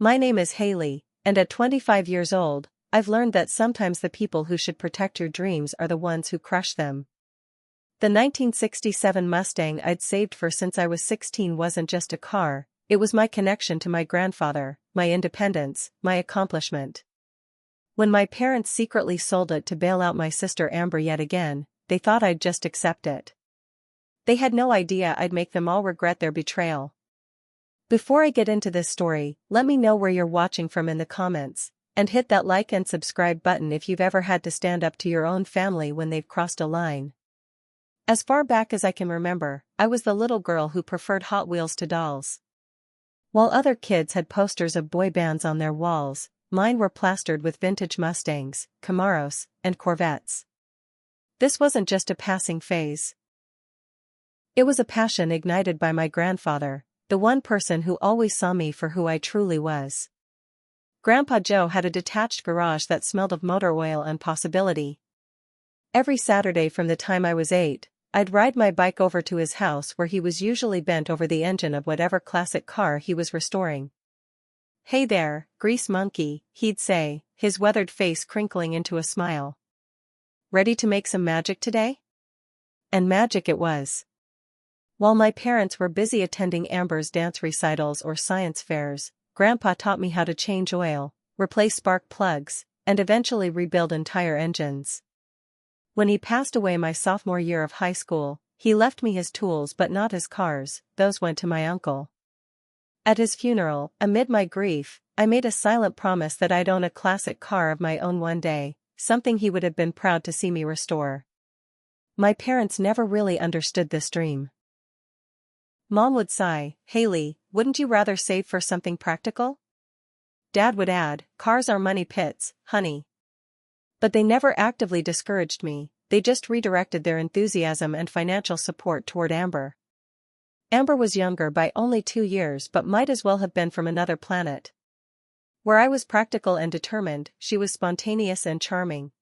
My name is Haley, and at 25 years old, I've learned that sometimes the people who should protect your dreams are the ones who crush them. The 1967 Mustang I'd saved for since I was 16 wasn't just a car, it was my connection to my grandfather, my independence, my accomplishment. When my parents secretly sold it to bail out my sister Amber yet again, they thought I'd just accept it. They had no idea I'd make them all regret their betrayal. Before I get into this story, let me know where you're watching from in the comments, and hit that like and subscribe button if you've ever had to stand up to your own family when they've crossed a line. As far back as I can remember, I was the little girl who preferred Hot Wheels to dolls. While other kids had posters of boy bands on their walls, mine were plastered with vintage Mustangs, Camaros, and Corvettes. This wasn't just a passing phase. It was a passion ignited by my grandfather, the one person who always saw me for who I truly was. Grandpa Joe had a detached garage that smelled of motor oil and possibility. Every Saturday from the time I was 8, I'd ride my bike over to his house where he was usually bent over the engine of whatever classic car he was restoring. "Hey there, grease monkey," he'd say, his weathered face crinkling into a smile. "Ready to make some magic today?" And magic it was. While my parents were busy attending Amber's dance recitals or science fairs, Grandpa taught me how to change oil, replace spark plugs, and eventually rebuild entire engines. When he passed away my sophomore year of high school, he left me his tools but not his cars, those went to my uncle. At his funeral, amid my grief, I made a silent promise that I'd own a classic car of my own one day, something he would have been proud to see me restore. My parents never really understood this dream. Mom would sigh, "Haley, wouldn't you rather save for something practical?" Dad would add, "Cars are money pits, honey." But they never actively discouraged me, they just redirected their enthusiasm and financial support toward Amber. Amber was younger by only 2 years but might as well have been from another planet. Where I was practical and determined, she was spontaneous and charming.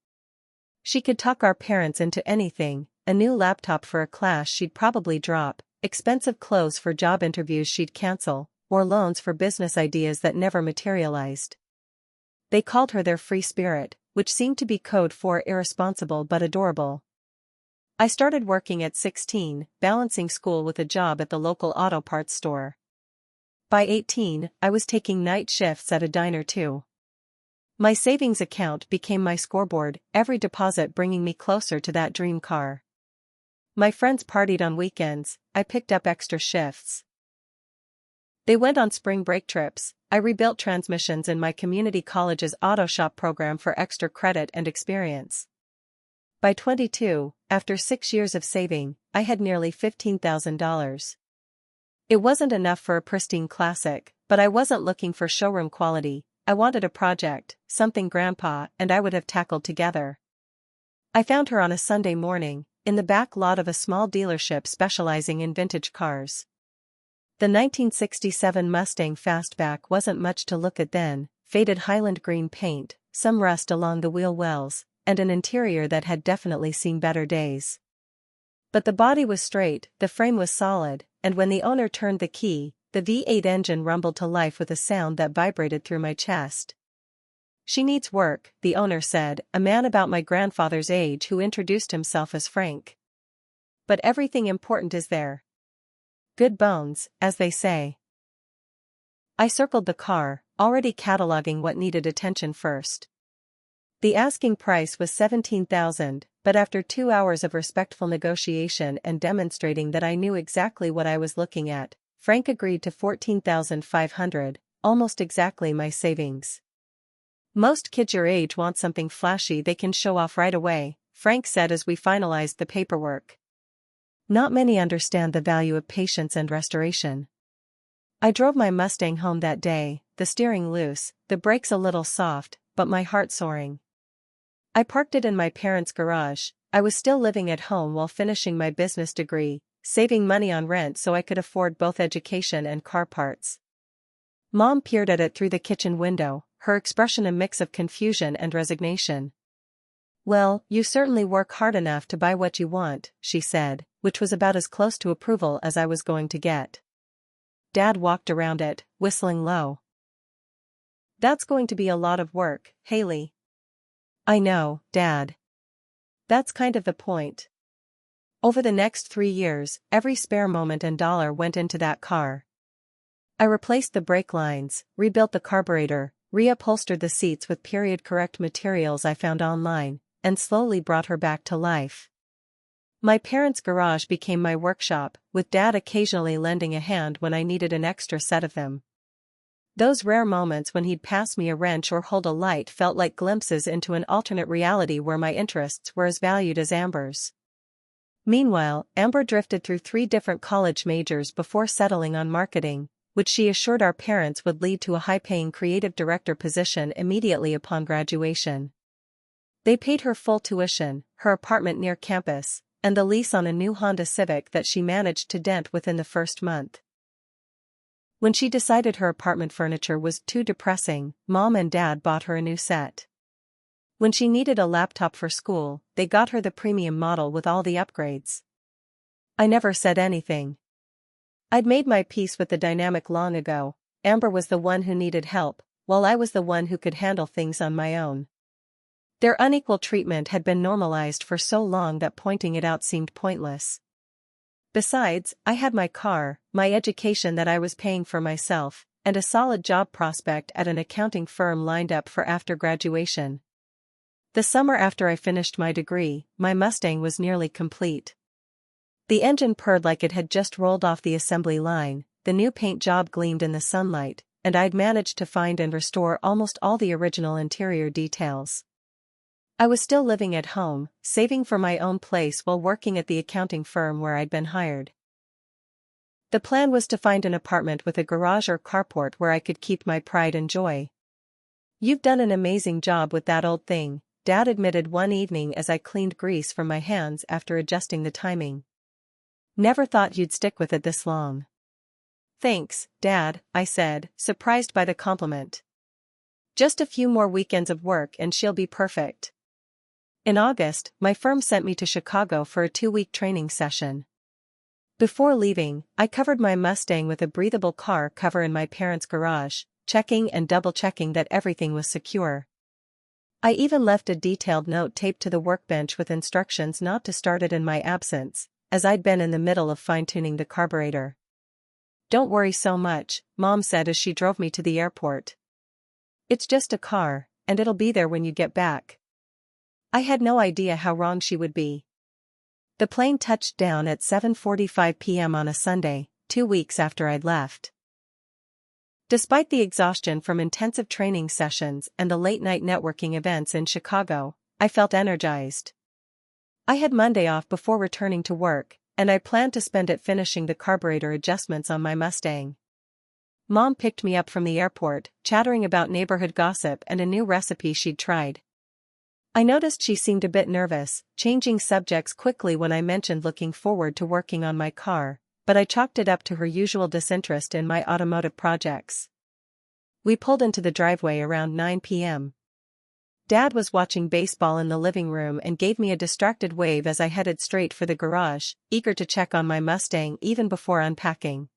She could talk our parents into anything, a new laptop for a class she'd probably drop, expensive clothes for job interviews she'd cancel, or loans for business ideas that never materialized. They called her their free spirit, which seemed to be code for irresponsible but adorable. I started working at 16, balancing school with a job at the local auto parts store. By 18, I was taking night shifts at a diner too. My savings account became my scoreboard, every deposit bringing me closer to that dream car. My friends partied on weekends, I picked up extra shifts. They went on spring break trips, I rebuilt transmissions in my community college's auto shop program for extra credit and experience. By 22, after 6 years of saving, I had nearly $15,000. It wasn't enough for a pristine classic, but I wasn't looking for showroom quality, I wanted a project, something Grandpa and I would have tackled together. I found her on a Sunday morning, in the back lot of a small dealership specializing in vintage cars. The 1967 Mustang Fastback wasn't much to look at then, faded Highland green paint, some rust along the wheel wells, and an interior that had definitely seen better days. But the body was straight, the frame was solid, and when the owner turned the key, the V8 engine rumbled to life with a sound that vibrated through my chest. "She needs work," the owner said, a man about my grandfather's age who introduced himself as Frank. "But everything important is there. Good bones, as they say." I circled the car, already cataloging what needed attention first. The asking price was $17,000, but after 2 hours of respectful negotiation and demonstrating that I knew exactly what I was looking at, Frank agreed to $14,500, almost exactly my savings. "Most kids your age want something flashy they can show off right away," Frank said as we finalized the paperwork. Not many understand the value of patience and restoration. I drove my Mustang home that day, the steering loose, the brakes a little soft, but my heart soaring. I parked it in my parents' garage. I was still living at home while finishing my business degree, saving money on rent so I could afford both education and car parts. Mom peered at it through the kitchen window, her expression a mix of confusion and resignation. "Well, you certainly work hard enough to buy what you want," she said, which was about as close to approval as I was going to get. Dad walked around it, whistling low. That's going to be a lot of work, Haley. I know, Dad. That's kind of the point. Over the next 3 years, every spare moment and dollar went into that car. I replaced the brake lines, rebuilt the carburetor, reupholstered the seats with period-correct materials I found online, and slowly brought her back to life. My parents' garage became my workshop, with Dad occasionally lending a hand when I needed an extra set of them. Those rare moments when he'd pass me a wrench or hold a light felt like glimpses into an alternate reality where my interests were as valued as Amber's. Meanwhile, Amber drifted through 3 different college majors before settling on marketing, which she assured our parents would lead to a high-paying creative director position immediately upon graduation. They paid her full tuition, her apartment near campus, and the lease on a new Honda Civic that she managed to dent within the first month. When she decided her apartment furniture was too depressing, Mom and Dad bought her a new set. When she needed a laptop for school, they got her the premium model with all the upgrades. I never said anything. I'd made my peace with the dynamic long ago. Amber was the one who needed help, while I was the one who could handle things on my own. Their unequal treatment had been normalized for so long that pointing it out seemed pointless. Besides, I had my car, my education that I was paying for myself, and a solid job prospect at an accounting firm lined up for after graduation. The summer after I finished my degree, my Mustang was nearly complete. The engine purred like it had just rolled off the assembly line, the new paint job gleamed in the sunlight, and I'd managed to find and restore almost all the original interior details. I was still living at home, saving for my own place while working at the accounting firm where I'd been hired. The plan was to find an apartment with a garage or carport where I could keep my pride and joy. "You've done an amazing job with that old thing," Dad admitted one evening as I cleaned grease from my hands after adjusting the timing. "Never thought you'd stick with it this long." "Thanks, Dad," I said, surprised by the compliment. "Just a few more weekends of work and she'll be perfect." In August, my firm sent me to Chicago for a 2-week training session. Before leaving, I covered my Mustang with a breathable car cover in my parents' garage, checking and double-checking that everything was secure. I even left a detailed note taped to the workbench with instructions not to start it in my absence, as I'd been in the middle of fine-tuning the carburetor. "Don't worry so much," Mom said as she drove me to the airport. "It's just a car, and it'll be there when you get back." I had no idea how wrong she would be. The plane touched down at 7:45 p.m. on a Sunday, 2 weeks after I'd left. Despite the exhaustion from intensive training sessions and the late-night networking events in Chicago, I felt energized. I had Monday off before returning to work, and I planned to spend it finishing the carburetor adjustments on my Mustang. Mom picked me up from the airport, chattering about neighborhood gossip and a new recipe she'd tried. I noticed she seemed a bit nervous, changing subjects quickly when I mentioned looking forward to working on my car, but I chalked it up to her usual disinterest in my automotive projects. We pulled into the driveway around 9 p.m. Dad was watching baseball in the living room and gave me a distracted wave as I headed straight for the garage, eager to check on my Mustang even before unpacking.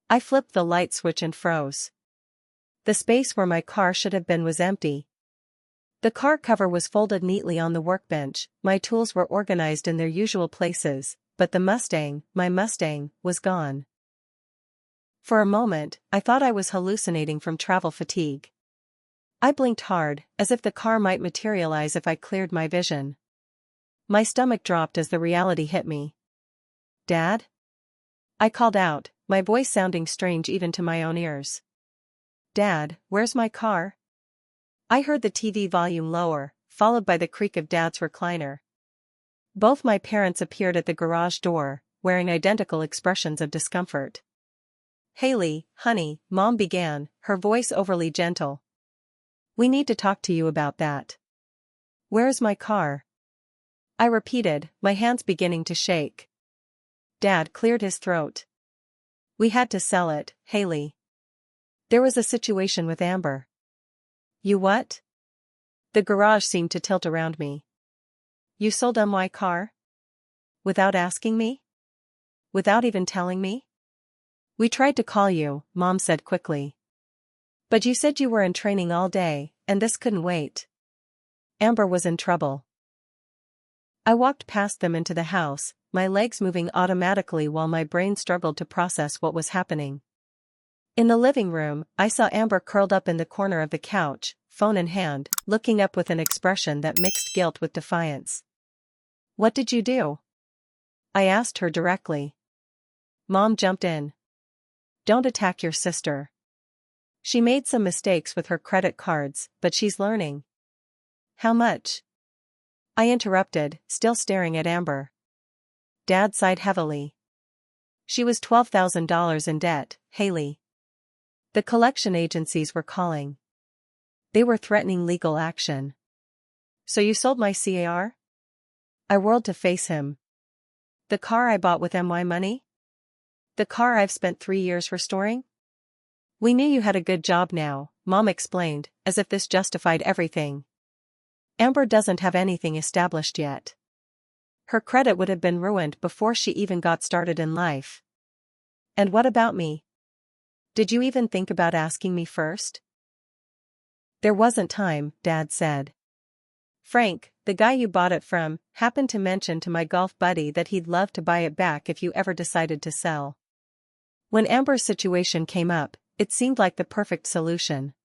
I flipped the light switch and froze. The space where my car should have been was empty. The car cover was folded neatly on the workbench, my tools were organized in their usual places, but the Mustang, my Mustang, was gone. For a moment, I thought I was hallucinating from travel fatigue. I blinked hard, as if the car might materialize if I cleared my vision. My stomach dropped as the reality hit me. "Dad?" I called out, my voice sounding strange even to my own ears. "Dad, where's my car?" I heard the TV volume lower, followed by the creak of Dad's recliner. Both my parents appeared at the garage door, wearing identical expressions of discomfort. "Haley, honey," Mom began, her voice overly gentle. "We need to talk to you about that." "Where's my car?" I repeated, my hands beginning to shake. Dad cleared his throat. "We had to sell it, Haley. There was a situation with Amber." "You what?" The garage seemed to tilt around me. "You sold my car? Without asking me? Without even telling me?" "We tried to call you," Mom said quickly. But you said you were in training all day, and this couldn't wait. Amber was in trouble. I walked past them into the house, my legs moving automatically while my brain struggled to process what was happening. In the living room, I saw Amber curled up in the corner of the couch, phone in hand, looking up with an expression that mixed guilt with defiance. "What did you do?" I asked her directly. Mom jumped in. "Don't attack your sister. She made some mistakes with her credit cards, but she's learning." "How much?" I interrupted, still staring at Amber. Dad sighed heavily. "She was $12,000 in debt, Haley. The collection agencies were calling. They were threatening legal action." "So you sold my car?" I whirled to face him. "The car I bought with my money? The car I've spent 3 years restoring?" "We knew you had a good job now," Mom explained, as if this justified everything. "Amber doesn't have anything established yet. Her credit would have been ruined before she even got started in life." "And what about me? Did you even think about asking me first?" "There wasn't time," Dad said. "Frank, the guy you bought it from, happened to mention to my golf buddy that he'd love to buy it back if you ever decided to sell." When Amber's situation came up, it seemed like the perfect solution.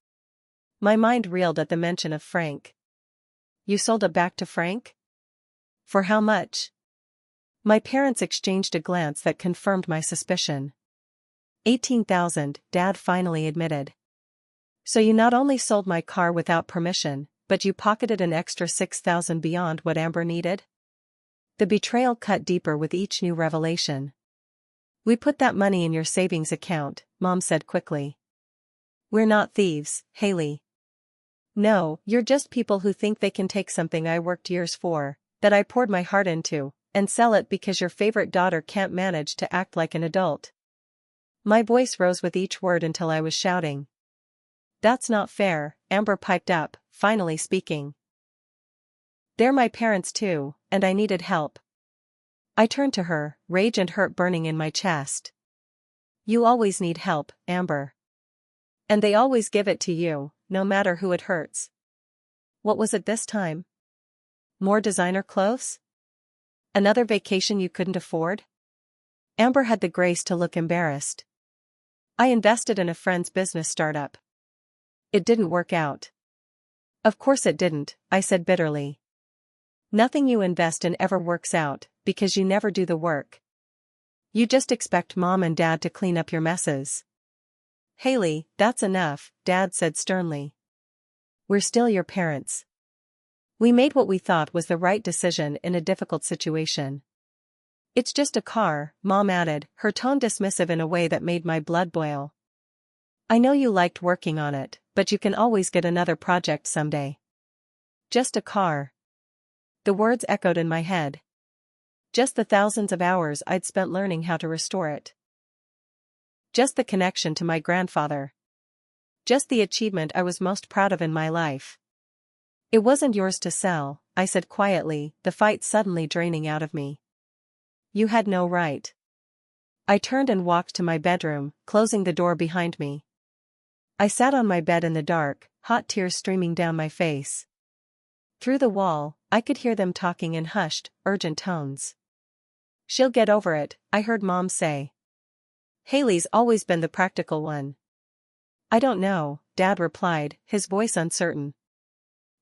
My mind reeled at the mention of Frank. "You sold it back to Frank? For how much?" My parents exchanged a glance that confirmed my suspicion. $18,000, Dad finally admitted. "So you not only sold my car without permission, but you pocketed an extra $6,000 beyond what Amber needed?" The betrayal cut deeper with each new revelation. "We put that money in your savings account," Mom said quickly. "We're not thieves, Haley. No, you're just people who think they can take something I worked years for, that I poured my heart into, and sell it because your favorite daughter can't manage to act like an adult." My voice rose with each word until I was shouting. "That's not fair," Amber piped up, finally speaking. "They're my parents too, and I needed help." I turned to her, rage and hurt burning in my chest. "You always need help, Amber. And they always give it to you, no matter who it hurts." "What was it this time? More designer clothes? Another vacation you couldn't afford?" Amber had the grace to look embarrassed. "I invested in a friend's business startup. It didn't work out." "Of course it didn't," I said bitterly. "Nothing you invest in ever works out, because you never do the work. You just expect Mom and Dad to clean up your messes." "Haley, that's enough," Dad said sternly. "We're still your parents. We made what we thought was the right decision in a difficult situation." "It's just a car," Mom added, her tone dismissive in a way that made my blood boil. "I know you liked working on it, but you can always get another project someday." Just a car. The words echoed in my head. Just the thousands of hours I'd spent learning how to restore it. Just the connection to my grandfather. Just the achievement I was most proud of in my life. "It wasn't yours to sell," I said quietly, the fight suddenly draining out of me. "You had no right." I turned and walked to my bedroom, closing the door behind me. I sat on my bed in the dark, hot tears streaming down my face. Through the wall, I could hear them talking in hushed, urgent tones. "She'll get over it," I heard Mom say. "Haley's always been the practical one." "I don't know," Dad replied, his voice uncertain.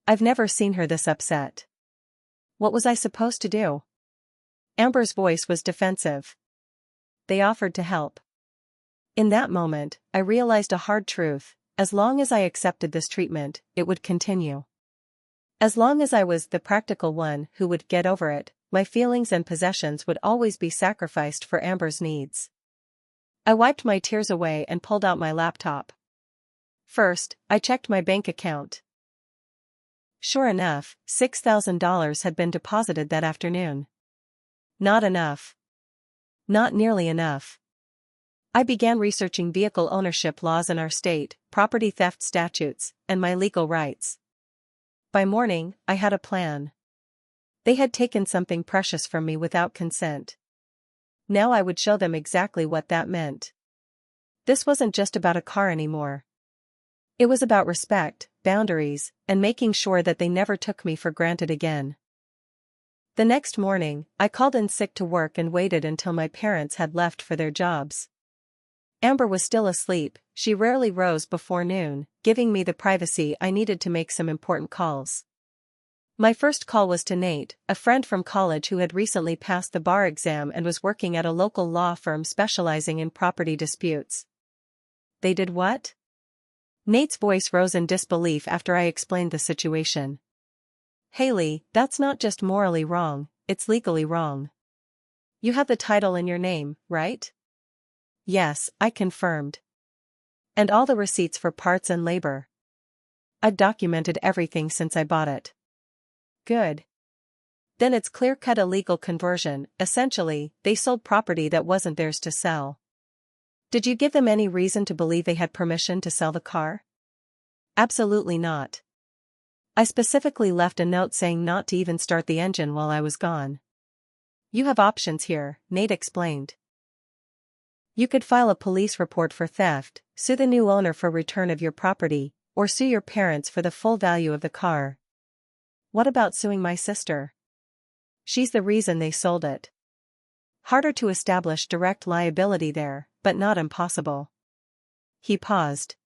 "I've never seen her this upset." "What was I supposed to do?" Amber's voice was defensive. "They offered to help." In that moment, I realized a hard truth: as long as I accepted this treatment, it would continue. As long as I was the practical one who would get over it, my feelings and possessions would always be sacrificed for Amber's needs. I wiped my tears away and pulled out my laptop. First, I checked my bank account. Sure enough, $6,000 had been deposited that afternoon. Not enough. Not nearly enough. I began researching vehicle ownership laws in our state, property theft statutes, and my legal rights. By morning, I had a plan. They had taken something precious from me without consent. Now I would show them exactly what that meant. This wasn't just about a car anymore. It was about respect, boundaries, and making sure that they never took me for granted again. The next morning, I called in sick to work and waited until my parents had left for their jobs. Amber was still asleep. She rarely rose before noon, giving me the privacy I needed to make some important calls. My first call was to Nate, a friend from college who had recently passed the bar exam and was working at a local law firm specializing in property disputes. They did what? Nate's voice rose in disbelief after I explained the situation. Haley, that's not just morally wrong, it's legally wrong. You have the title in your name, right? Yes, I confirmed. And all the receipts for parts and labor. I've documented everything since I bought it. Good. Then it's clear-cut illegal conversion. Essentially, they sold property that wasn't theirs to sell. Did you give them any reason to believe they had permission to sell the car? Absolutely not. I specifically left a note saying not to even start the engine while I was gone. You have options here, Nate explained. You could file a police report for theft, sue the new owner for return of your property, or sue your parents for the full value of the car. What about suing my sister? She's the reason they sold it. Harder to establish direct liability there, but not impossible. He paused.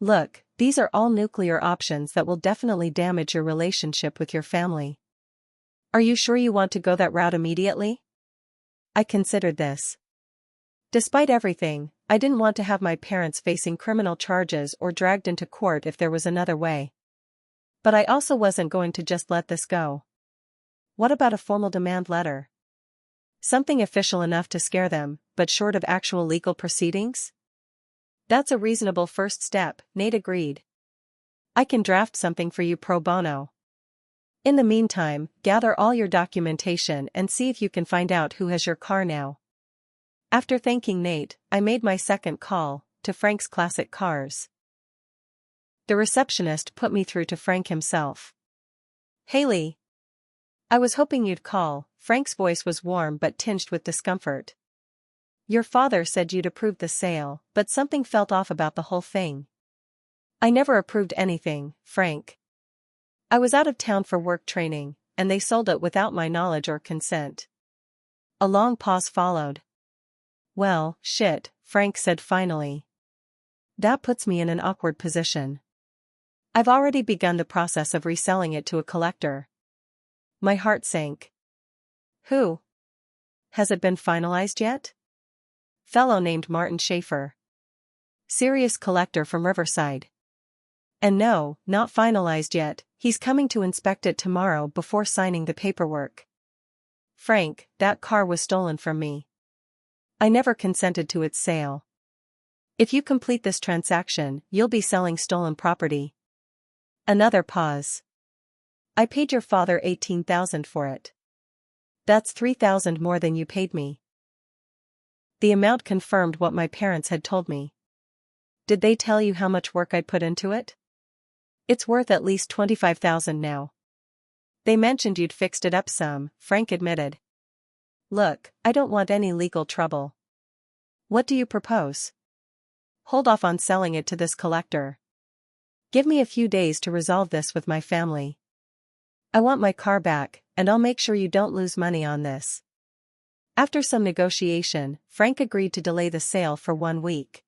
Look, these are all nuclear options that will definitely damage your relationship with your family. Are you sure you want to go that route immediately? I considered this. Despite everything, I didn't want to have my parents facing criminal charges or dragged into court if there was another way. But I also wasn't going to just let this go. What about a formal demand letter? Something official enough to scare them, but short of actual legal proceedings? That's a reasonable first step, Nate agreed. I can draft something for you pro bono. In the meantime, gather all your documentation and see if you can find out who has your car now. After thanking Nate, I made my second call, to Frank's Classic Cars. The receptionist put me through to Frank himself. Haley. I was hoping you'd call. Frank's voice was warm but tinged with discomfort. Your father said you'd approved the sale, but something felt off about the whole thing. I never approved anything, Frank. I was out of town for work training, and they sold it without my knowledge or consent. A long pause followed. Well, shit, Frank said finally. That puts me in an awkward position. I've already begun the process of reselling it to a collector. My heart sank. Who? Has it been finalized yet? Fellow named Martin Schaefer. Serious collector from Riverside. And no, not finalized yet, he's coming to inspect it tomorrow before signing the paperwork. Frank, that car was stolen from me. I never consented to its sale. If you complete this transaction, you'll be selling stolen property. Another pause. I paid your father $18,000 for it. That's $3,000 more than you paid me. The amount confirmed what my parents had told me. Did they tell you how much work I'd put into it? It's worth at least $25,000 now. They mentioned you'd fixed it up some, Frank admitted. Look, I don't want any legal trouble. What do you propose? Hold off on selling it to this collector. Give me a few days to resolve this with my family. I want my car back, and I'll make sure you don't lose money on this. After some negotiation, Frank agreed to delay the sale for 1 week.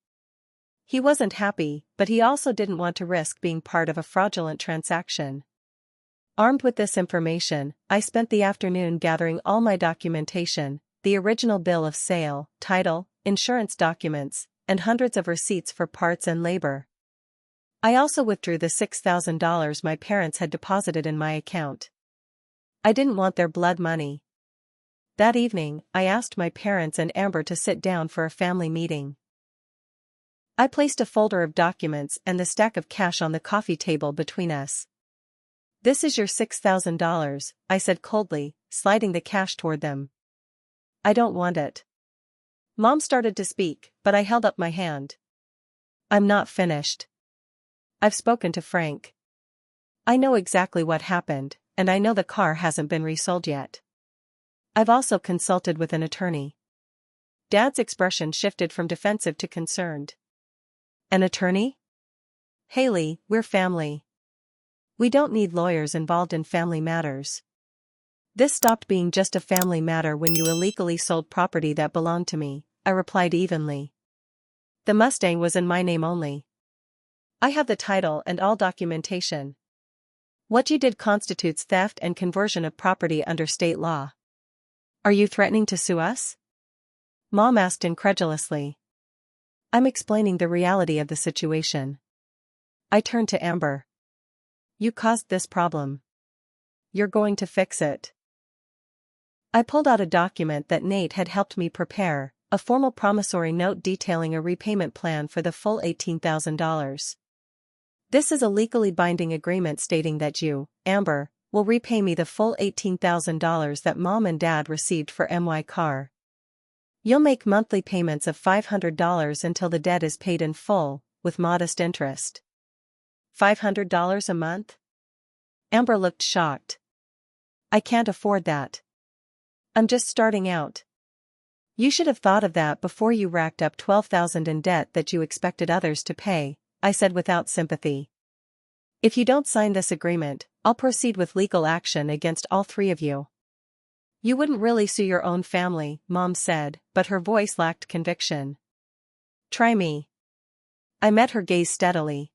He wasn't happy, but he also didn't want to risk being part of a fraudulent transaction. Armed with this information, I spent the afternoon gathering all my documentation, the original bill of sale, title, insurance documents, and hundreds of receipts for parts and labor. I also withdrew the $6,000 my parents had deposited in my account. I didn't want their blood money. That evening, I asked my parents and Amber to sit down for a family meeting. I placed a folder of documents and the stack of cash on the coffee table between us. This is your $6,000, I said coldly, sliding the cash toward them. I don't want it. Mom started to speak, but I held up my hand. I'm not finished. I've spoken to Frank. I know exactly what happened, and I know the car hasn't been resold yet. I've also consulted with an attorney. Dad's expression shifted from defensive to concerned. An attorney? Haley, we're family. We don't need lawyers involved in family matters. This stopped being just a family matter when you illegally sold property that belonged to me, I replied evenly. The Mustang was in my name only. I have the title and all documentation. What you did constitutes theft and conversion of property under state law. Are you threatening to sue us? Mom asked incredulously. I'm explaining the reality of the situation. I turned to Amber. You caused this problem. You're going to fix it. I pulled out a document that Nate had helped me prepare, a formal promissory note detailing a repayment plan for the full $18,000. This is a legally binding agreement stating that you, Amber, will repay me the full $18,000 that Mom and Dad received for my car. You'll make monthly payments of $500 until the debt is paid in full, with modest interest. $500 a month? Amber looked shocked. I can't afford that. I'm just starting out. You should have thought of that before you racked up $12,000 in debt that you expected others to pay, I said without sympathy. If you don't sign this agreement, I'll proceed with legal action against all three of you. You wouldn't really sue your own family, Mom said, but her voice lacked conviction. Try me. I met her gaze steadily.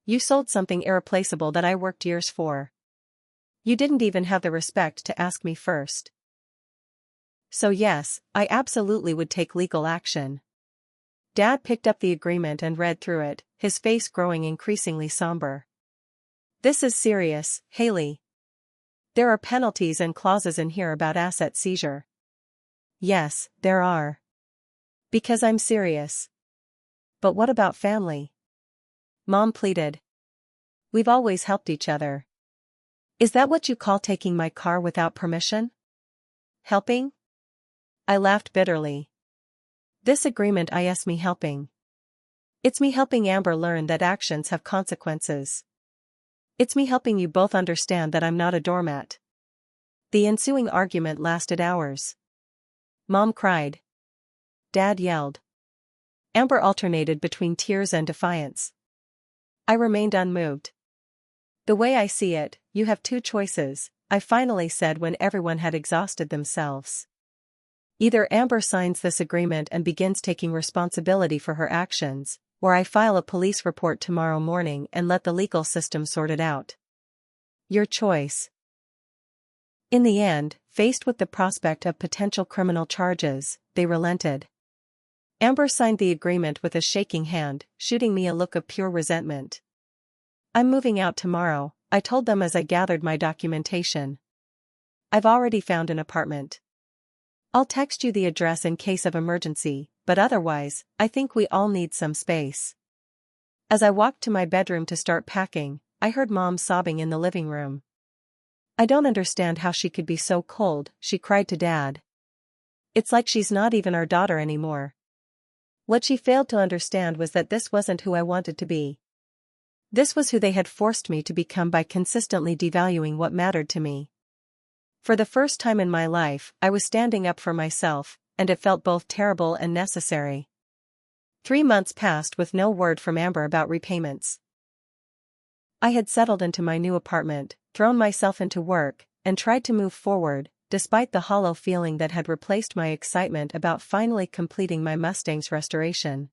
You sold something irreplaceable that I worked years for. You didn't even have the respect to ask me first. So yes, I absolutely would take legal action. Dad picked up the agreement and read through it, his face growing increasingly somber. This is serious, Haley. There are penalties and clauses in here about asset seizure. Yes, there are. Because I'm serious. But what about family? Mom pleaded. We've always helped each other. Is that what you call taking my car without permission? Helping? I laughed bitterly. This agreement is me helping. It's me helping Amber learn that actions have consequences. It's me helping you both understand that I'm not a doormat. The ensuing argument lasted hours. Mom cried. Dad yelled. Amber alternated between tears and defiance. I remained unmoved. The way I see it, you have two choices, I finally said when everyone had exhausted themselves. Either Amber signs this agreement and begins taking responsibility for her actions, or I file a police report tomorrow morning and let the legal system sort it out. Your choice. In the end, faced with the prospect of potential criminal charges, they relented. Amber signed the agreement with a shaking hand, shooting me a look of pure resentment. I'm moving out tomorrow, I told them as I gathered my documentation. I've already found an apartment. I'll text you the address in case of emergency, but otherwise, I think we all need some space. As I walked to my bedroom to start packing, I heard Mom sobbing in the living room. I don't understand how she could be so cold, she cried to Dad. It's like she's not even our daughter anymore. What she failed to understand was that this wasn't who I wanted to be. This was who they had forced me to become by consistently devaluing what mattered to me. For the first time in my life, I was standing up for myself, and it felt both terrible and necessary. 3 months passed with no word from Amber about repayments. I had settled into my new apartment, thrown myself into work, and tried to move forward, despite the hollow feeling that had replaced my excitement about finally completing my Mustang's restoration.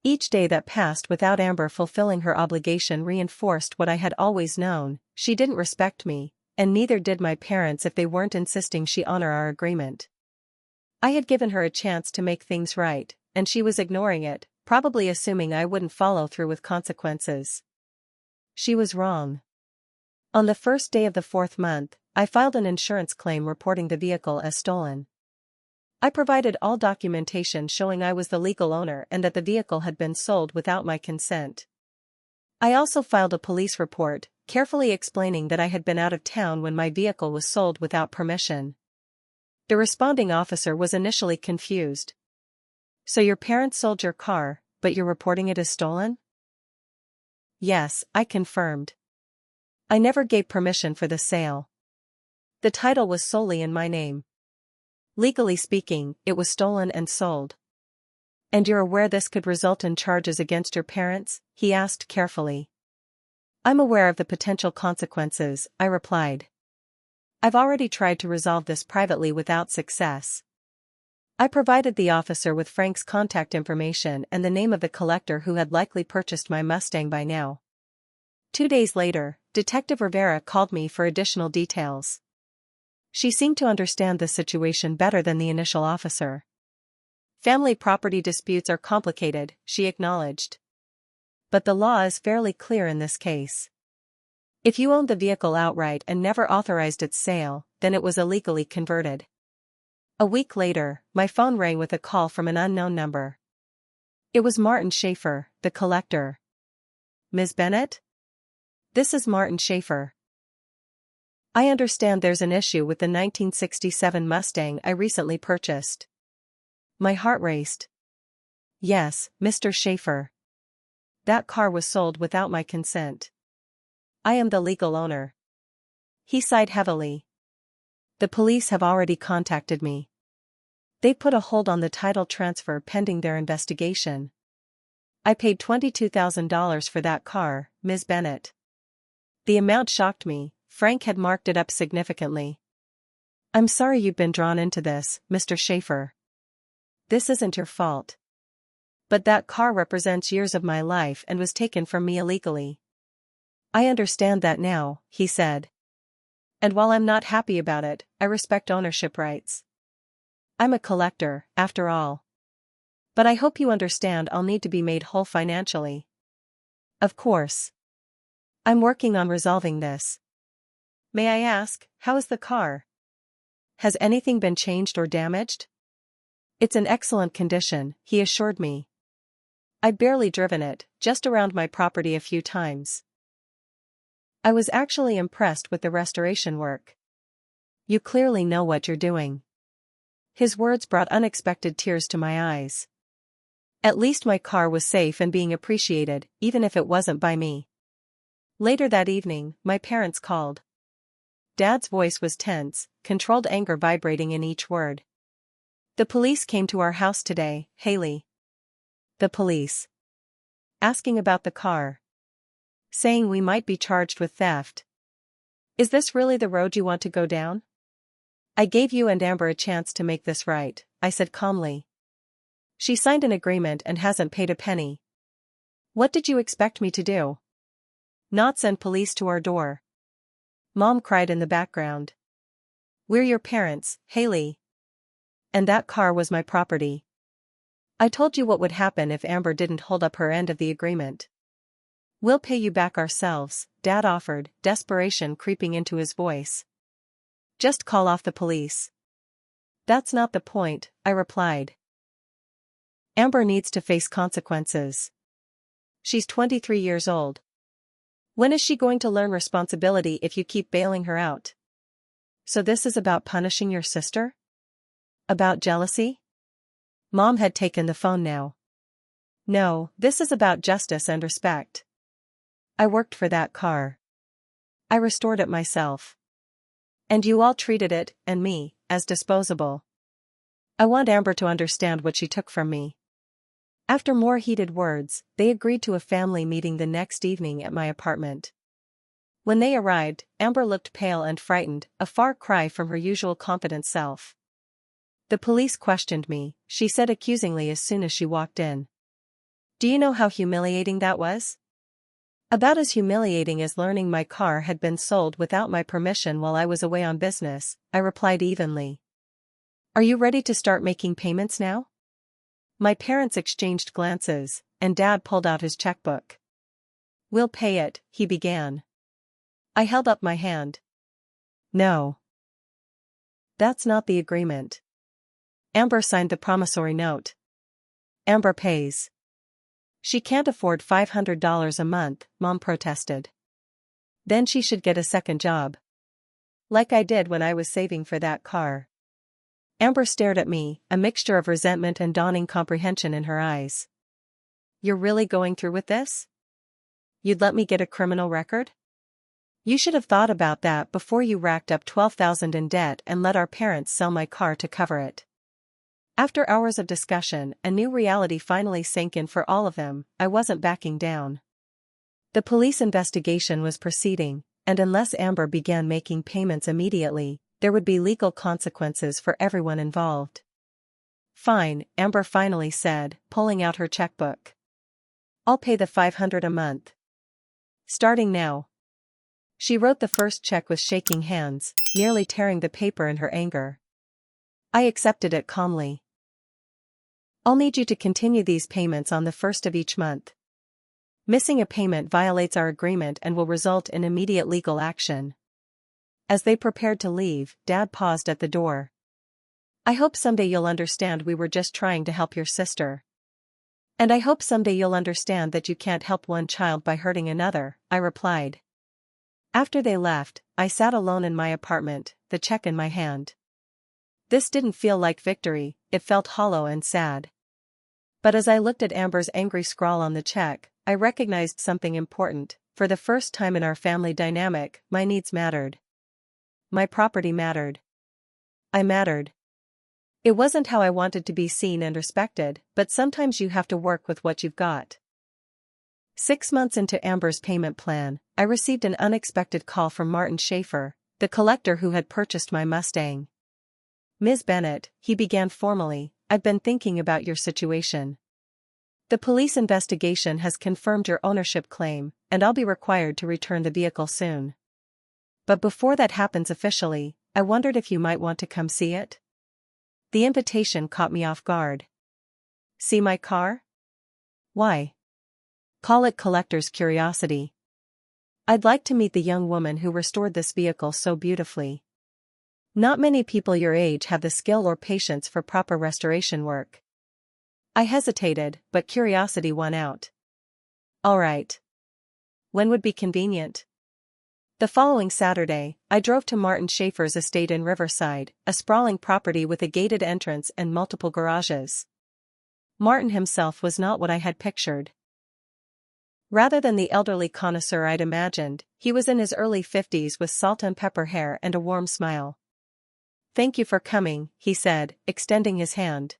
Each day that passed without Amber fulfilling her obligation reinforced what I had always known: she didn't respect me, and neither did my parents if they weren't insisting she honor our agreement. I had given her a chance to make things right, and she was ignoring it, probably assuming I wouldn't follow through with consequences. She was wrong. On the first day of the 4th month, I filed an insurance claim reporting the vehicle as stolen. I provided all documentation showing I was the legal owner and that the vehicle had been sold without my consent. I also filed a police report, carefully explaining that I had been out of town when my vehicle was sold without permission. The responding officer was initially confused. So your parents sold your car, but you're reporting it as stolen? Yes, I confirmed. I never gave permission for the sale. The title was solely in my name. Legally speaking, it was stolen and sold. And you're aware this could result in charges against your parents? He asked carefully. I'm aware of the potential consequences, I replied. I've already tried to resolve this privately without success. I provided the officer with Frank's contact information and the name of the collector who had likely purchased my Mustang by now. 2 days later, Detective Rivera called me for additional details. She seemed to understand the situation better than the initial officer. Family property disputes are complicated, she acknowledged. But the law is fairly clear in this case. If you owned the vehicle outright and never authorized its sale, then it was illegally converted. A week later, my phone rang with a call from an unknown number. It was Martin Schaefer, the collector. Ms. Bennett? This is Martin Schaefer. I understand there's an issue with the 1967 Mustang I recently purchased. My heart raced. Yes, Mr. Schaefer. That car was sold without my consent. I am the legal owner. He sighed heavily. The police have already contacted me. They put a hold on the title transfer pending their investigation. I paid $22,000 for that car, Ms. Bennett. The amount shocked me. Frank had marked it up significantly. I'm sorry you've been drawn into this, Mr. Schaefer. This isn't your fault. But that car represents years of my life and was taken from me illegally. I understand that now, he said. And while I'm not happy about it, I respect ownership rights. I'm a collector, after all. But I hope you understand I'll need to be made whole financially. Of course. I'm working on resolving this. May I ask, how is the car? Has anything been changed or damaged? It's in excellent condition, he assured me. I've barely driven it, just around my property a few times. I was actually impressed with the restoration work. You clearly know what you're doing. His words brought unexpected tears to my eyes. At least my car was safe and being appreciated, even if it wasn't by me. Later that evening, my parents called. Dad's voice was tense, controlled anger vibrating in each word. The police came to our house today, Haley. The police. Asking about the car. Saying we might be charged with theft. Is this really the road you want to go down? I gave you and Amber a chance to make this right, I said calmly. She signed an agreement and hasn't paid a penny. What did you expect me to do? Not send police to our door. Mom cried in the background. We're your parents, Haley. And that car was my property. I told you what would happen if Amber didn't hold up her end of the agreement. We'll pay you back ourselves, Dad offered, desperation creeping into his voice. Just call off the police. That's not the point, I replied. Amber needs to face consequences. She's 23 years old. When is she going to learn responsibility if you keep bailing her out? So this is about punishing your sister? About jealousy? Mom had taken the phone now. No, this is about justice and respect. I worked for that car. I restored it myself. And you all treated it, and me, as disposable. I want Amber to understand what she took from me. After more heated words, they agreed to a family meeting the next evening at my apartment. When they arrived, Amber looked pale and frightened, a far cry from her usual confident self. The police questioned me, she said accusingly as soon as she walked in. Do you know how humiliating that was? About as humiliating as learning my car had been sold without my permission while I was away on business, I replied evenly. Are you ready to start making payments now? My parents exchanged glances, and Dad pulled out his checkbook. We'll pay it, he began. I held up my hand. No. That's not the agreement. Amber signed the promissory note. Amber pays. She can't afford $500 a month, Mom protested. Then she should get a second job. Like I did when I was saving for that car. Amber stared at me, a mixture of resentment and dawning comprehension in her eyes. You're really going through with this? You'd let me get a criminal record? You should have thought about that before you racked up $12,000 in debt and let our parents sell my car to cover it. After hours of discussion, a new reality finally sank in for all of them. I wasn't backing down. The police investigation was proceeding, and unless Amber began making payments immediately, there would be legal consequences for everyone involved. Fine, Amber finally said, pulling out her checkbook. I'll pay the $500 a month. Starting now. She wrote the first check with shaking hands, nearly tearing the paper in her anger. I accepted it calmly. I'll need you to continue these payments on the first of each month. Missing a payment violates our agreement and will result in immediate legal action. As they prepared to leave, Dad paused at the door. I hope someday you'll understand we were just trying to help your sister. And I hope someday you'll understand that you can't help one child by hurting another, I replied. After they left, I sat alone in my apartment, the check in my hand. This didn't feel like victory, it felt hollow and sad. But as I looked at Amber's angry scrawl on the check, I recognized something important. For the first time in our family dynamic, my needs mattered. My property mattered. I mattered. It wasn't how I wanted to be seen and respected, but sometimes you have to work with what you've got. 6 months into Amber's payment plan, I received an unexpected call from Martin Schaefer, the collector who had purchased my Mustang. Ms. Bennett, he began formally, I've been thinking about your situation. The police investigation has confirmed your ownership claim, and I'll be required to return the vehicle soon. But before that happens officially, I wondered if you might want to come see it? The invitation caught me off guard. See my car? Why? Call it collector's curiosity. I'd like to meet the young woman who restored this vehicle so beautifully. Not many people your age have the skill or patience for proper restoration work. I hesitated, but curiosity won out. All right. When would be convenient? The following Saturday, I drove to Martin Schaefer's estate in Riverside, a sprawling property with a gated entrance and multiple garages. Martin himself was not what I had pictured. Rather than the elderly connoisseur I'd imagined, he was in his early 50s with salt and pepper hair and a warm smile. Thank you for coming, he said, extending his hand.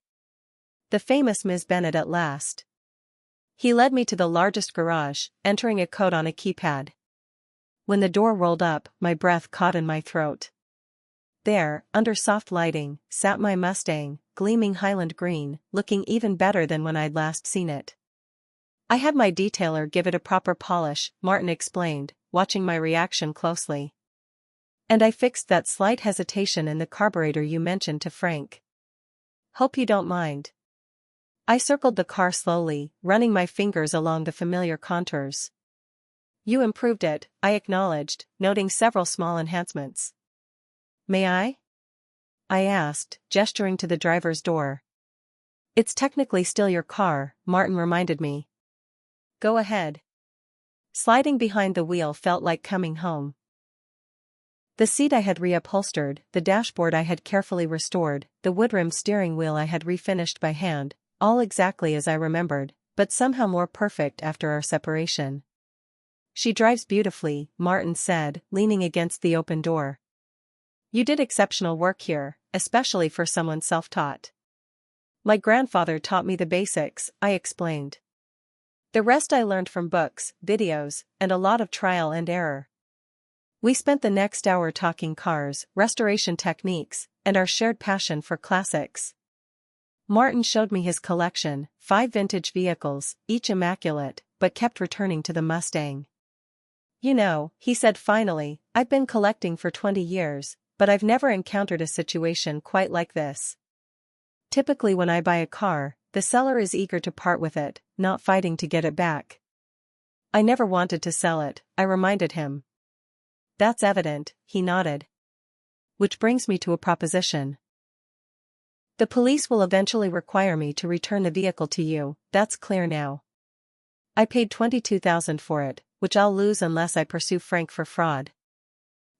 The famous Ms. Bennett at last. He led me to the largest garage, entering a code on a keypad. When the door rolled up, my breath caught in my throat. There, under soft lighting, sat my Mustang, gleaming Highland green, looking even better than when I'd last seen it. I had my detailer give it a proper polish, Martin explained, watching my reaction closely. And I fixed that slight hesitation in the carburetor you mentioned to Frank. Hope you don't mind. I circled the car slowly, running my fingers along the familiar contours. You improved it, I acknowledged, noting several small enhancements. May I? I asked, gesturing to the driver's door. It's technically still your car, Martin reminded me. Go ahead. Sliding behind the wheel felt like coming home. The seat I had reupholstered, the dashboard I had carefully restored, the wood-rimmed steering wheel I had refinished by hand, all exactly as I remembered, but somehow more perfect after our separation. She drives beautifully, Martin said, leaning against the open door. You did exceptional work here, especially for someone self-taught. My grandfather taught me the basics, I explained. The rest I learned from books, videos, and a lot of trial and error. We spent the next hour talking cars, restoration techniques, and our shared passion for classics. Martin showed me his collection, 5 vintage vehicles, each immaculate, but kept returning to the Mustang. You know, he said finally, I've been collecting for 20 years, but I've never encountered a situation quite like this. Typically when I buy a car, the seller is eager to part with it, not fighting to get it back. I never wanted to sell it, I reminded him. That's evident, he nodded. Which brings me to a proposition. The police will eventually require me to return the vehicle to you, that's clear now. I paid $22,000 for it, which I'll lose unless I pursue Frank for fraud.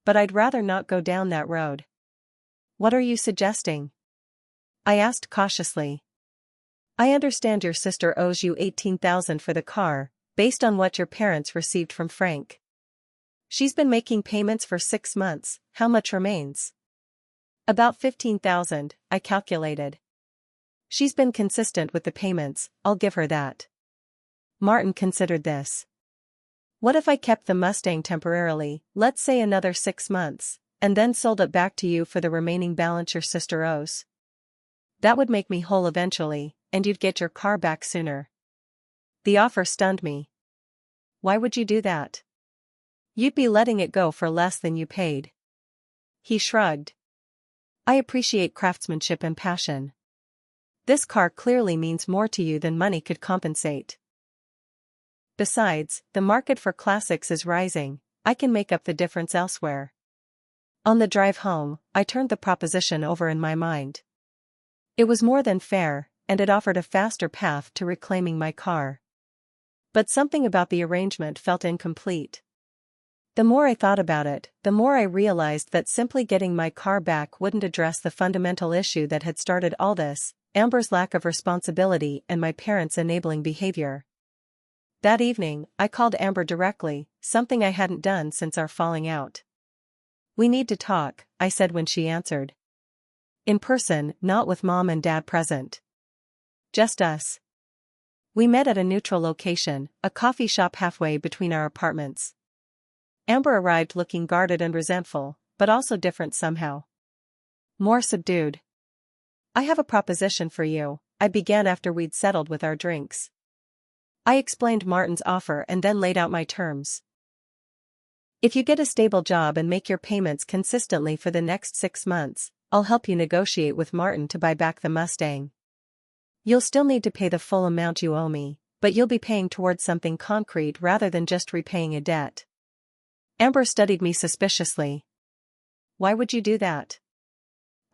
But I'd rather not go down that road. What are you suggesting? I asked cautiously. I understand your sister owes you $18,000 for the car, based on what your parents received from Frank. She's been making payments for 6 months, how much remains? About $15,000, I calculated. She's been consistent with the payments, I'll give her that. Martin considered this. What if I kept the Mustang temporarily, let's say another 6 months, and then sold it back to you for the remaining balance your sister owes? That would make me whole eventually, and you'd get your car back sooner. The offer stunned me. Why would you do that? You'd be letting it go for less than you paid. He shrugged. I appreciate craftsmanship and passion. This car clearly means more to you than money could compensate. Besides, the market for classics is rising, I can make up the difference elsewhere. On the drive home, I turned the proposition over in my mind. It was more than fair, and it offered a faster path to reclaiming my car. But something about the arrangement felt incomplete. The more I thought about it, the more I realized that simply getting my car back wouldn't address the fundamental issue that had started all this: Amber's lack of responsibility and my parents' enabling behavior. That evening, I called Amber directly, something I hadn't done since our falling out. We need to talk, I said when she answered. In person, not with Mom and Dad present. Just us. We met at a neutral location, a coffee shop halfway between our apartments. Amber arrived looking guarded and resentful, but also different somehow. More subdued. I have a proposition for you, I began after we'd settled with our drinks. I explained Martin's offer and then laid out my terms. If you get a stable job and make your payments consistently for the next 6 months, I'll help you negotiate with Martin to buy back the Mustang. You'll still need to pay the full amount you owe me, but you'll be paying towards something concrete rather than just repaying a debt. Amber studied me suspiciously. Why would you do that?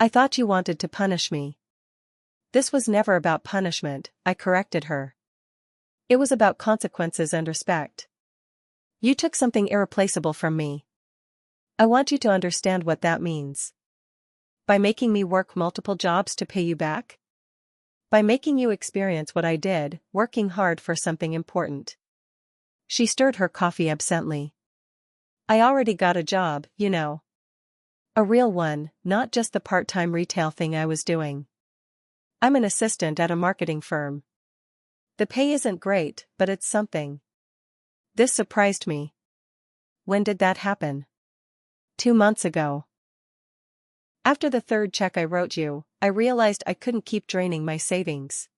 I thought you wanted to punish me. This was never about punishment, I corrected her. It was about consequences and respect. You took something irreplaceable from me. I want you to understand what that means. By making me work multiple jobs to pay you back? By making you experience what I did, working hard for something important. She stirred her coffee absently. I already got a job, you know. A real one, not just the part-time retail thing I was doing. I'm an assistant at a marketing firm. The pay isn't great, but it's something. This surprised me. When did that happen? 2 months ago. After the 3rd check I wrote you, I realized I couldn't keep draining my savings.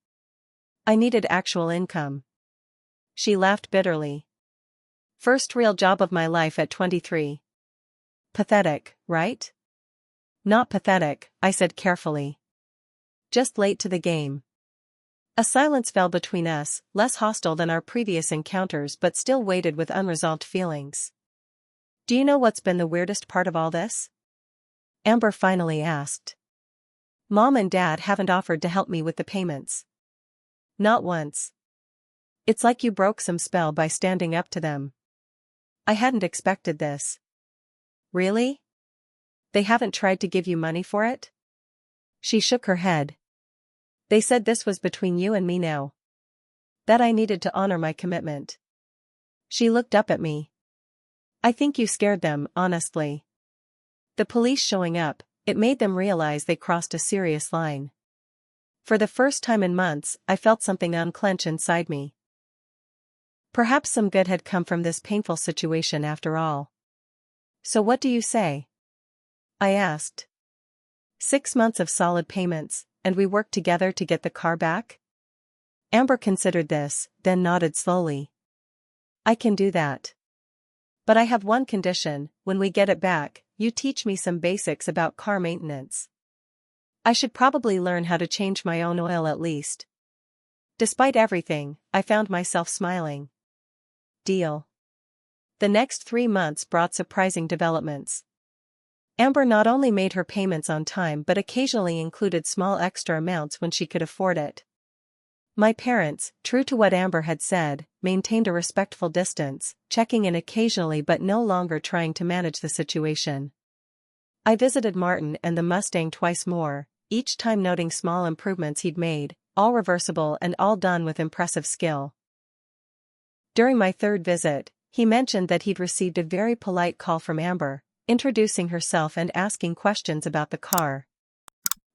I needed actual income. She laughed bitterly. First real job of my life at 23. Pathetic, right? Not pathetic, I said carefully. Just late to the game. A silence fell between us, less hostile than our previous encounters but still weighted with unresolved feelings. Do you know what's been the weirdest part of all this? Amber finally asked. Mom and Dad haven't offered to help me with the payments. Not once. It's like you broke some spell by standing up to them. I hadn't expected this. Really? They haven't tried to give you money for it? She shook her head. They said this was between you and me now. That I needed to honor my commitment. She looked up at me. I think you scared them, honestly. The police showing up, it made them realize they crossed a serious line. For the first time in months, I felt something unclench inside me. Perhaps some good had come from this painful situation after all. So what do you say? I asked. 6 months of solid payments, and we worked together to get the car back? Amber considered this, then nodded slowly. I can do that. But I have one condition: when we get it back, you teach me some basics about car maintenance. I should probably learn how to change my own oil at least. Despite everything, I found myself smiling. Deal. The next 3 months brought surprising developments. Amber not only made her payments on time but occasionally included small extra amounts when she could afford it. My parents, true to what Amber had said, maintained a respectful distance, checking in occasionally but no longer trying to manage the situation. I visited Martin and the Mustang twice more, each time noting small improvements he'd made, all reversible and all done with impressive skill. During my 3rd visit, he mentioned that he'd received a very polite call from Amber, introducing herself and asking questions about the car.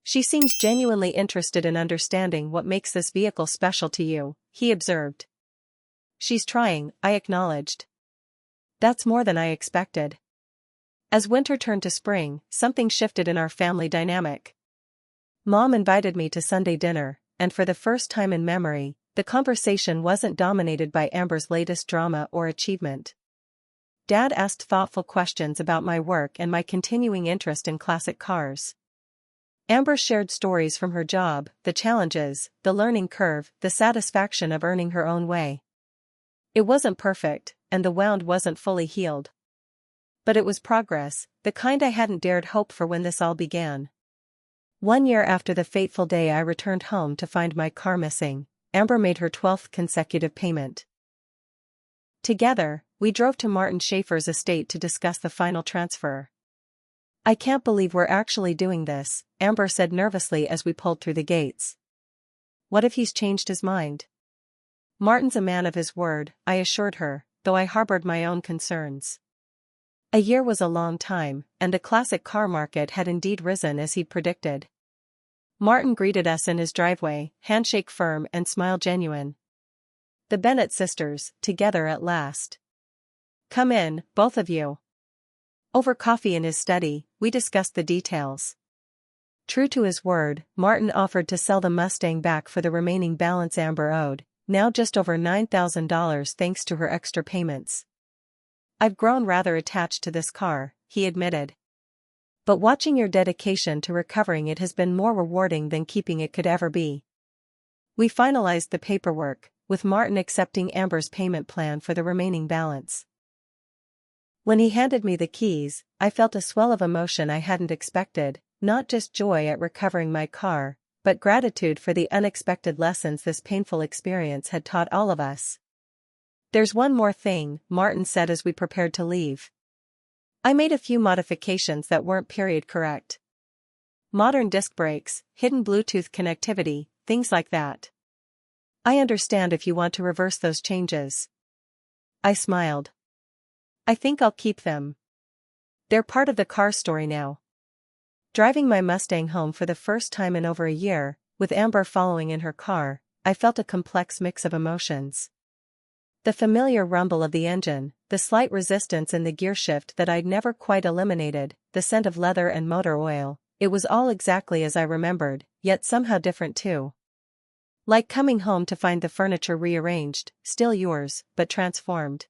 She seems genuinely interested in understanding what makes this vehicle special to you, he observed. She's trying, I acknowledged. That's more than I expected. As winter turned to spring, something shifted in our family dynamic. Mom invited me to Sunday dinner, and for the first time in memory, the conversation wasn't dominated by Amber's latest drama or achievement. Dad asked thoughtful questions about my work and my continuing interest in classic cars. Amber shared stories from her job, the challenges, the learning curve, the satisfaction of earning her own way. It wasn't perfect, and the wound wasn't fully healed. But it was progress, the kind I hadn't dared hope for when this all began. 1 year after the fateful day I returned home to find my car missing, Amber made her 12th consecutive payment. Together, we drove to Martin Schaefer's estate to discuss the final transfer. I can't believe we're actually doing this, Amber said nervously as we pulled through the gates. What if he's changed his mind? Martin's a man of his word, I assured her, though I harbored my own concerns. A year was a long time, and the classic car market had indeed risen as he'd predicted. Martin greeted us in his driveway, handshake firm and smile genuine. The Bennett sisters, together at last. Come in, both of you. Over coffee in his study, we discussed the details. True to his word, Martin offered to sell the Mustang back for the remaining balance Amber owed, now just over $9,000 thanks to her extra payments. I've grown rather attached to this car, he admitted. But watching your dedication to recovering it has been more rewarding than keeping it could ever be. We finalized the paperwork, with Martin accepting Amber's payment plan for the remaining balance. When he handed me the keys, I felt a swell of emotion I hadn't expected, not just joy at recovering my car, but gratitude for the unexpected lessons this painful experience had taught all of us. There's one more thing, Martin said as we prepared to leave. I made a few modifications that weren't period correct. Modern disc brakes, hidden Bluetooth connectivity, things like that. I understand if you want to reverse those changes. I smiled. I think I'll keep them. They're part of the car story now. Driving my Mustang home for the first time in over a year, with Amber following in her car, I felt a complex mix of emotions. The familiar rumble of the engine, the slight resistance in the gearshift that I'd never quite eliminated, the scent of leather and motor oil, it was all exactly as I remembered, yet somehow different too. Like coming home to find the furniture rearranged, still yours, but transformed.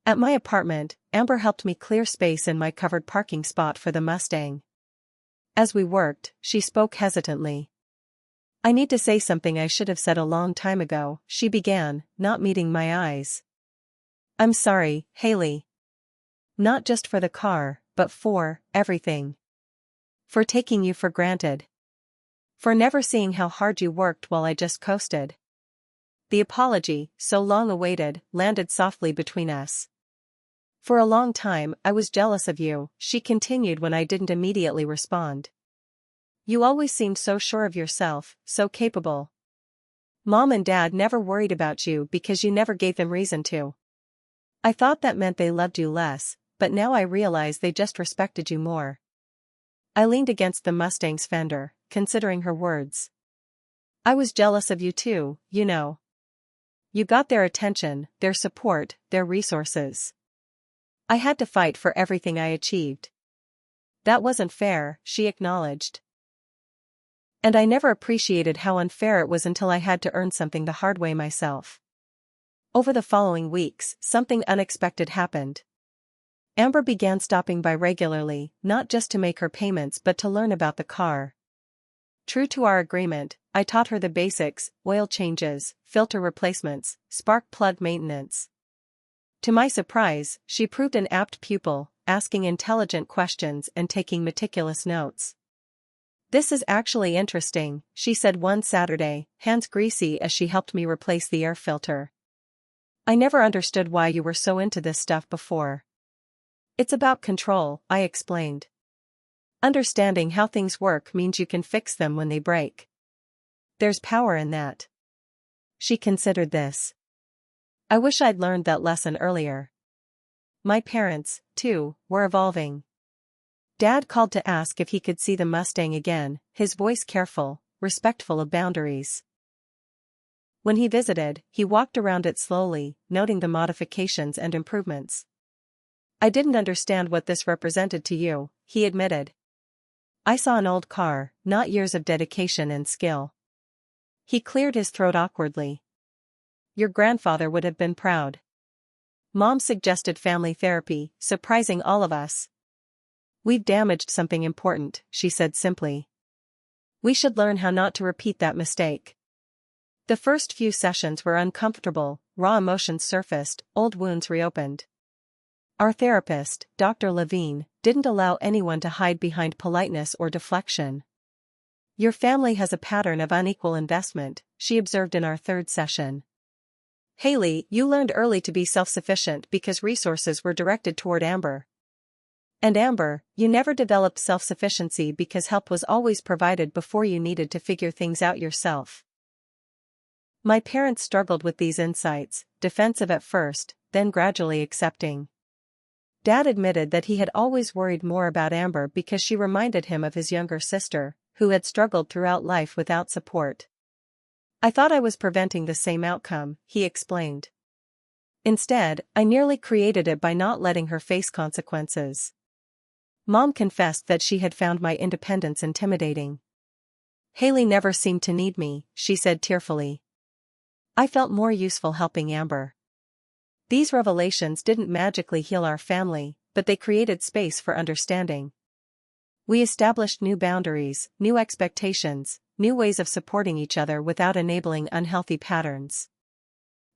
At my apartment, Amber helped me clear space in my covered parking spot for the Mustang. As we worked, she spoke hesitantly. I need to say something I should have said a long time ago, she began, not meeting my eyes. I'm sorry, Haley. Not just for the car, but for everything. For taking you for granted. For never seeing how hard you worked while I just coasted. The apology, so long awaited, landed softly between us. For a long time, I was jealous of you, she continued when I didn't immediately respond. You always seemed so sure of yourself, so capable. Mom and Dad never worried about you because you never gave them reason to. I thought that meant they loved you less, but now I realize they just respected you more. I leaned against the Mustang's fender, considering her words. I was jealous of you too, you know. You got their attention, their support, their resources. I had to fight for everything I achieved. That wasn't fair, she acknowledged. And I never appreciated how unfair it was until I had to earn something the hard way myself. Over the following weeks, something unexpected happened. Amber began stopping by regularly, not just to make her payments but to learn about the car. True to our agreement, I taught her the basics, oil changes, filter replacements, spark plug maintenance. To my surprise, she proved an apt pupil, asking intelligent questions and taking meticulous notes. This is actually interesting, she said one Saturday, hands greasy as she helped me replace the air filter. I never understood why you were so into this stuff before. It's about control, I explained. Understanding how things work means you can fix them when they break. There's power in that. She considered this. I wish I'd learned that lesson earlier. My parents, too, were evolving. Dad called to ask if he could see the Mustang again, his voice careful, respectful of boundaries. When he visited, he walked around it slowly, noting the modifications and improvements. "I didn't understand what this represented to you," he admitted. "I saw an old car, not years of dedication and skill." He cleared his throat awkwardly. "Your grandfather would have been proud." Mom suggested family therapy, surprising all of us. "We've damaged something important," she said simply. "We should learn how not to repeat that mistake." The first few sessions were uncomfortable, raw emotions surfaced, old wounds reopened. Our therapist, Dr. Levine, didn't allow anyone to hide behind politeness or deflection. "Your family has a pattern of unequal investment," she observed in our third session. "Haley, you learned early to be self-sufficient because resources were directed toward Amber. And Amber, you never developed self-sufficiency because help was always provided before you needed to figure things out yourself." My parents struggled with these insights, defensive at first, then gradually accepting. Dad admitted that he had always worried more about Amber because she reminded him of his younger sister, who had struggled throughout life without support. "I thought I was preventing the same outcome," he explained. "Instead, I nearly created it by not letting her face consequences." Mom confessed that she had found my independence intimidating. "Haley never seemed to need me," she said tearfully. "I felt more useful helping Amber." These revelations didn't magically heal our family, but they created space for understanding. We established new boundaries, new expectations, new ways of supporting each other without enabling unhealthy patterns.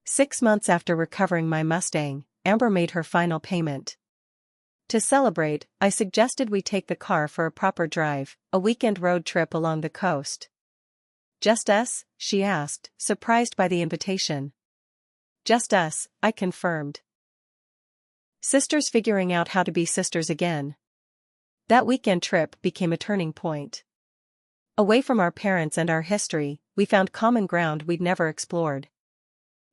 6 months after recovering my Mustang, Amber made her final payment. To celebrate, I suggested we take the car for a proper drive, a weekend road trip along the coast. "Just us?" she asked, surprised by the invitation. "Just us," I confirmed. Sisters figuring out how to be sisters again. That weekend trip became a turning point. Away from our parents and our history, we found common ground we'd never explored.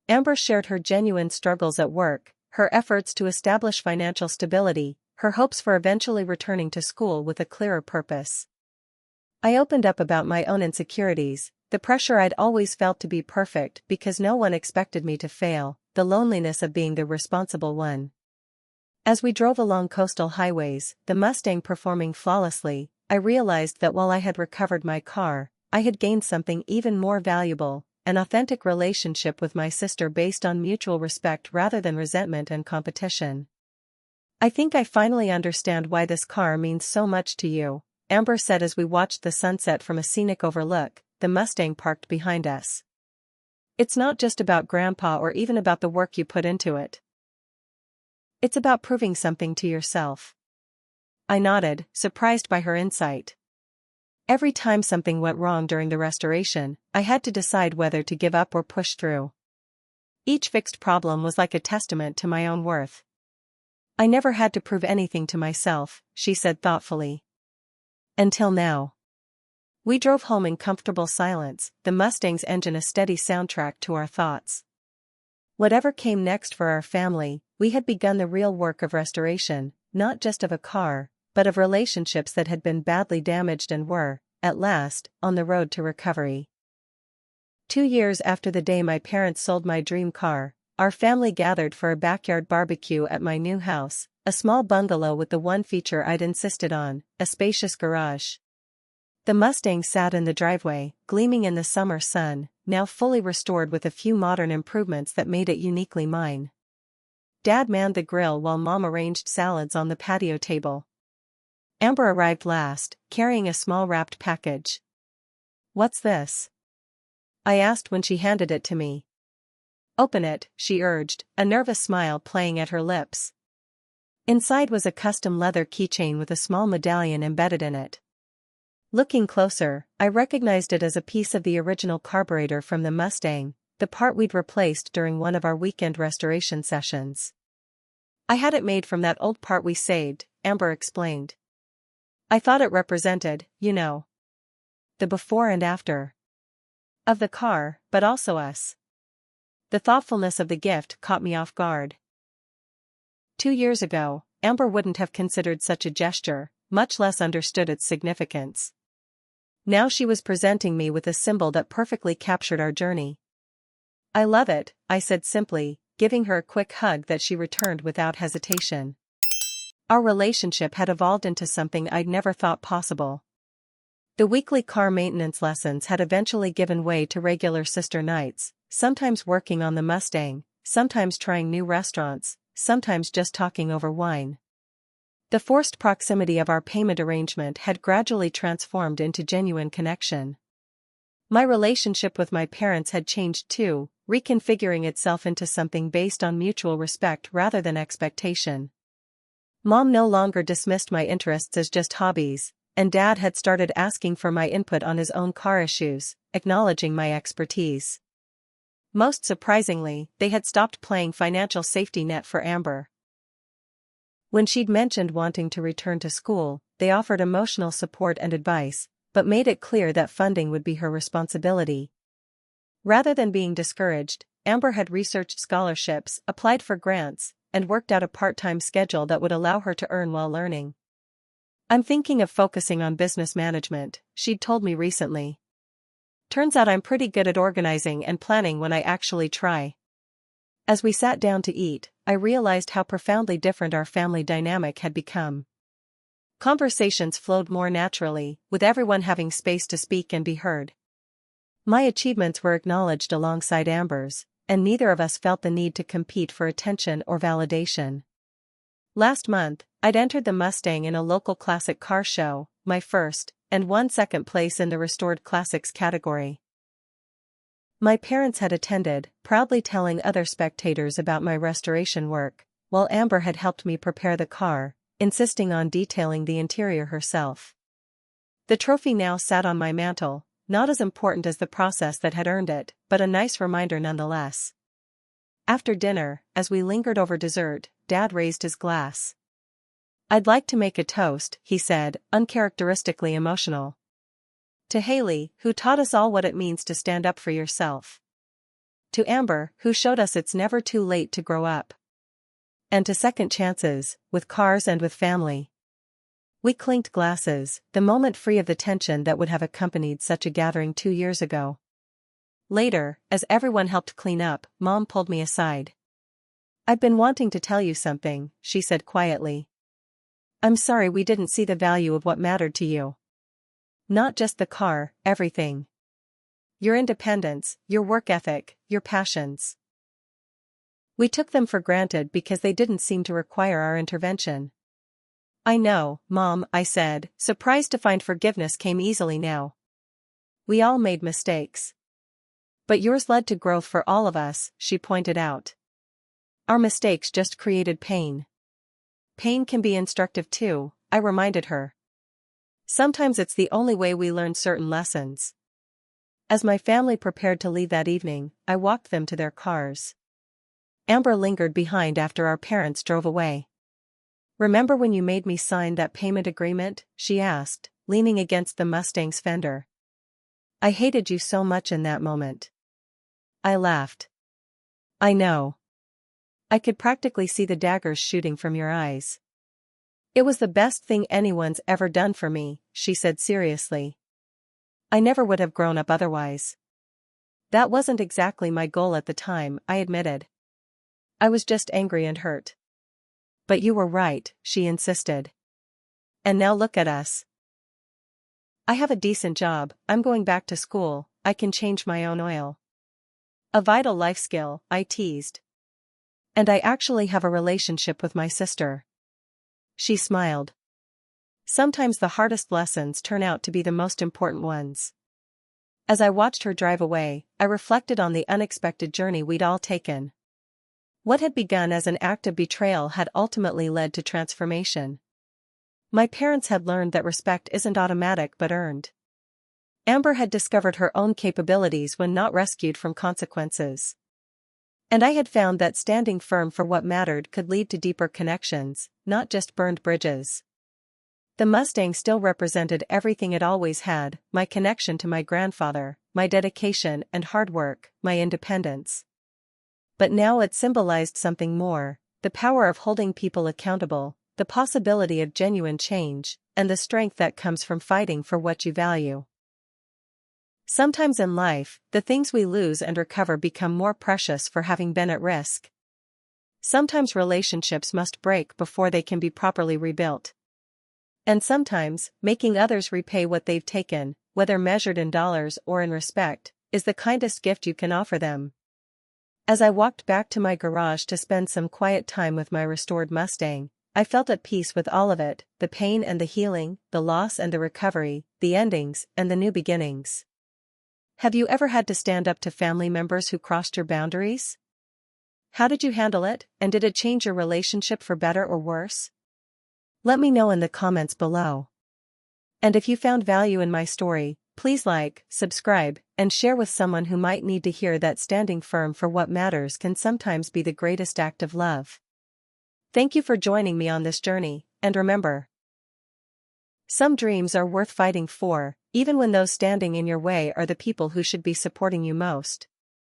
Amber shared her genuine struggles at work, her efforts to establish financial stability, her hopes for eventually returning to school with a clearer purpose. I opened up about my own insecurities, the pressure I'd always felt to be perfect because no one expected me to fail, the loneliness of being the responsible one. As we drove along coastal highways, the Mustang performing flawlessly, I realized that while I had recovered my car, I had gained something even more valuable, an authentic relationship with my sister based on mutual respect rather than resentment and competition. "I think I finally understand why this car means so much to you," Amber said as we watched the sunset from a scenic overlook, the Mustang parked behind us. "It's not just about Grandpa or even about the work you put into it. It's about proving something to yourself." I nodded, surprised by her insight. Every time something went wrong during the restoration, I had to decide whether to give up or push through. Each fixed problem was like a testament to my own worth. "I never had to prove anything to myself," she said thoughtfully. "Until now." We drove home in comfortable silence, the Mustang's engine a steady soundtrack to our thoughts. Whatever came next for our family, we had begun the real work of restoration, not just of a car, but of relationships that had been badly damaged and were, at last, on the road to recovery. 2 years after the day my parents sold my dream car, our family gathered for a backyard barbecue at my new house, a small bungalow with the one feature I'd insisted on, a spacious garage. The Mustang sat in the driveway, gleaming in the summer sun, now fully restored with a few modern improvements that made it uniquely mine. Dad manned the grill while Mom arranged salads on the patio table. Amber arrived last, carrying a small wrapped package. "What's this?" I asked when she handed it to me. "Open it," she urged, a nervous smile playing at her lips. Inside was a custom leather keychain with a small medallion embedded in it. Looking closer, I recognized it as a piece of the original carburetor from the Mustang, the part we'd replaced during one of our weekend restoration sessions. "I had it made from that old part we saved," Amber explained. "I thought it represented, the before and after of the car, but also us." The thoughtfulness of the gift caught me off guard. 2 years ago, Amber wouldn't have considered such a gesture, much less understood its significance. Now she was presenting me with a symbol that perfectly captured our journey. "I love it," I said simply, giving her a quick hug that she returned without hesitation. Our relationship had evolved into something I'd never thought possible. The weekly car maintenance lessons had eventually given way to regular sister nights, sometimes working on the Mustang, sometimes trying new restaurants, sometimes just talking over wine. The forced proximity of our payment arrangement had gradually transformed into genuine connection. My relationship with my parents had changed too, reconfiguring itself into something based on mutual respect rather than expectation. Mom no longer dismissed my interests as just hobbies, and Dad had started asking for my input on his own car issues, acknowledging my expertise. Most surprisingly, they had stopped playing financial safety net for Amber. When she'd mentioned wanting to return to school, they offered emotional support and advice, but made it clear that funding would be her responsibility. Rather than being discouraged, Amber had researched scholarships, applied for grants, and worked out a part-time schedule that would allow her to earn while learning. "I'm thinking of focusing on business management," she'd told me recently. "Turns out I'm pretty good at organizing and planning when I actually try." As we sat down to eat, I realized how profoundly different our family dynamic had become. Conversations flowed more naturally, with everyone having space to speak and be heard. My achievements were acknowledged alongside Amber's, and neither of us felt the need to compete for attention or validation. Last month, I'd entered the Mustang in a local classic car show, my first, and won second place in the restored classics category. My parents had attended, proudly telling other spectators about my restoration work, while Amber had helped me prepare the car, insisting on detailing the interior herself. The trophy now sat on my mantle, not as important as the process that had earned it, but a nice reminder nonetheless. After dinner, as we lingered over dessert, Dad raised his glass. "I'd like to make a toast," he said, uncharacteristically emotional. "To Haley, who taught us all what it means to stand up for yourself. To Amber, who showed us it's never too late to grow up. And to second chances, with cars and with family." We clinked glasses, the moment free of the tension that would have accompanied such a gathering 2 years ago. Later, as everyone helped clean up, Mom pulled me aside. "I've been wanting to tell you something," she said quietly. "I'm sorry we didn't see the value of what mattered to you. Not just the car, everything. Your independence, your work ethic, your passions. We took them for granted because they didn't seem to require our intervention." "I know, Mom," I said, surprised to find forgiveness came easily now. "We all made mistakes. But yours led to growth for all of us," she pointed out. "Our mistakes just created pain. Pain can be instructive too," I reminded her. "Sometimes it's the only way we learn certain lessons." As my family prepared to leave that evening, I walked them to their cars. Amber lingered behind after our parents drove away. "Remember when you made me sign that payment agreement?" she asked, leaning against the Mustang's fender. "I hated you so much in that moment." I laughed. "I know. I could practically see the daggers shooting from your eyes." "It was the best thing anyone's ever done for me," she said seriously. "I never would have grown up otherwise." "That wasn't exactly my goal at the time," I admitted. "I was just angry and hurt." "But you were right," she insisted. "And now look at us. I have a decent job, I'm going back to school, I can change my own oil." "A vital life skill," I teased. "And I actually have a relationship with my sister." She smiled. Sometimes the hardest lessons turn out to be the most important ones. As I watched her drive away, I reflected on the unexpected journey we'd all taken. What had begun as an act of betrayal had ultimately led to transformation. My parents had learned that respect isn't automatic but earned. Amber had discovered her own capabilities when not rescued from consequences. And I had found that standing firm for what mattered could lead to deeper connections, not just burned bridges. The Mustang still represented everything it always had: my connection to my grandfather, my dedication and hard work, my independence. But now it symbolized something more: the power of holding people accountable, the possibility of genuine change, and the strength that comes from fighting for what you value. Sometimes in life, the things we lose and recover become more precious for having been at risk. Sometimes relationships must break before they can be properly rebuilt. And sometimes, making others repay what they've taken, whether measured in dollars or in respect, is the kindest gift you can offer them. As I walked back to my garage to spend some quiet time with my restored Mustang, I felt at peace with all of it, the pain and the healing, the loss and the recovery, the endings and the new beginnings. Have you ever had to stand up to family members who crossed your boundaries? How did you handle it, and did it change your relationship for better or worse? Let me know in the comments below. And if you found value in my story, please like, subscribe, and share with someone who might need to hear that standing firm for what matters can sometimes be the greatest act of love. Thank you for joining me on this journey, and remember, some dreams are worth fighting for, even when those standing in your way are the people who should be supporting you most.